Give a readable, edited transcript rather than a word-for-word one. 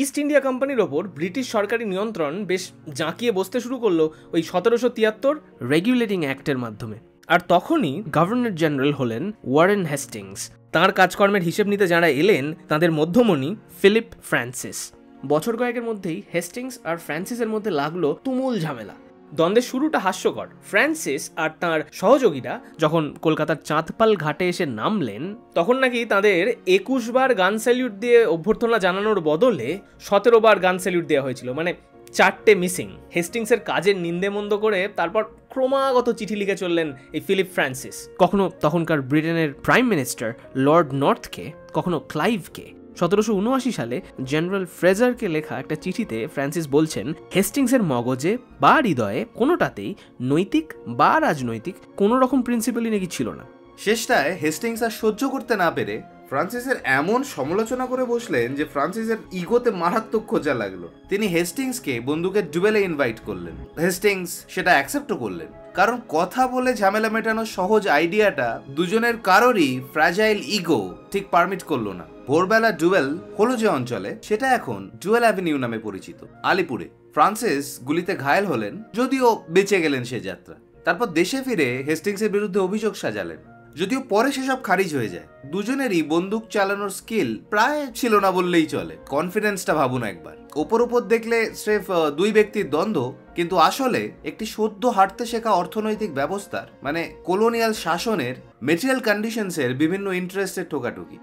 East India কোম্পানির ওপর British সরকারি নিয়ন্ত্রণ বেশ জাঁকিয়ে বসতে শুরু করলো ওই 1773 রেগুলেটিং অ্যাক্টের মাধ্যমে। আর তখনই গভর্নর জেনারেল হলেন ওয়ারেন হেস্টিংস। তাঁর কাজকর্মের হিসেব নিতে যারা এলেন তাদের মধ্যমণি ফিলিপ ফ্রান্সিস। বছর কয়েকের মধ্যেই হেস্টিংস আর ফ্রান্সিসের মধ্যে লাগলো তুমুল ঝামেলা। দ্বন্দ্বের শুরুটা হাস্যকর। ফ্রান্সিস আর তাঁর সহযোগীরা যখন কলকাতার চাঁদপাল ঘাটে এসে নামলেন তখন নাকি তাদের 21 বার গান স্যালিউট দিয়ে অভ্যর্থনা জানানোর বদলে 17 বার গান স্যালিউট দেওয়া হয়েছিল, মানে 4টে মিসিং। হেস্টিংসের কাজের নিন্দে মন্দ করে তারপর ক্রমাগত চিঠি লিখে চললেন এই ফিলিপ ফ্রান্সিস, কখনো তখনকার ব্রিটেনের প্রাইম মিনিস্টার লর্ড নর্থকে, কখনো ক্লাইভকে। 1779 সালে জেনারেল ফ্রেজারকে লেখা একটা চিঠিতে ফ্রান্সিস বলছেন হেস্টিংসের মগজে বা হৃদয়ে কোনোটাতেই নৈতিক বা রাজনৈতিক কোনো রকম প্রিন্সিপালই নাকি ছিল না। শেষটায় হেস্টিংস আর সহ্য করতে না পেরে ফ্রান্সিসের এমন সমালোচনা করে বসলেন যে ফ্রান্সিসের ইগোতে মারাত্মক খোঁজা লাগলো। তিনি হেস্টিংসকে বন্দুকের ডুয়েলে ইনভাইট করলেন। হেস্টিংস সেটা অ্যাকসেপ্টও করলেন, কারণ কথা বলে ঝামেলা মেটানোর সহজ আইডিয়াটা দুজনের কারোরই ফ্র্যাজাইল ইগো ঠিক পারমিট করলো না। ভোরবেলা ডুয়েল হলো যে অঞ্চলে, সেটা এখন ডুয়েল অ্যাভিনিউ নামে পরিচিত, আলিপুরে। ফ্রান্সিস গুলিতে ঘায়েল হলেন, যদিও বেঁচে গেলেন সে যাত্রা। তারপর দেশে ফিরে হেস্টিংসের বিরুদ্ধে অভিযোগ সাজালেন, যদিও পরে সেসব খারিজ হয়ে যায়। দুজনেরই বন্দুক চালানোর স্কিল প্রায় ছিল না বললেই চলে। কনফিডেন্সটা ভাবুন একবার। ওপর দেখলে স্রেফ দুই ব্যক্তির দ্বন্দ্ব, কিন্তু আসলে একটি সদ্য হাঁটতে শেখা অর্থনৈতিক ব্যবস্থার, মানে কলোনিয়াল শাসনের মেটেরিয়াল কন্ডিশনসের বিভিন্ন ইন্টারেস্টের ঠোকাঠুকি।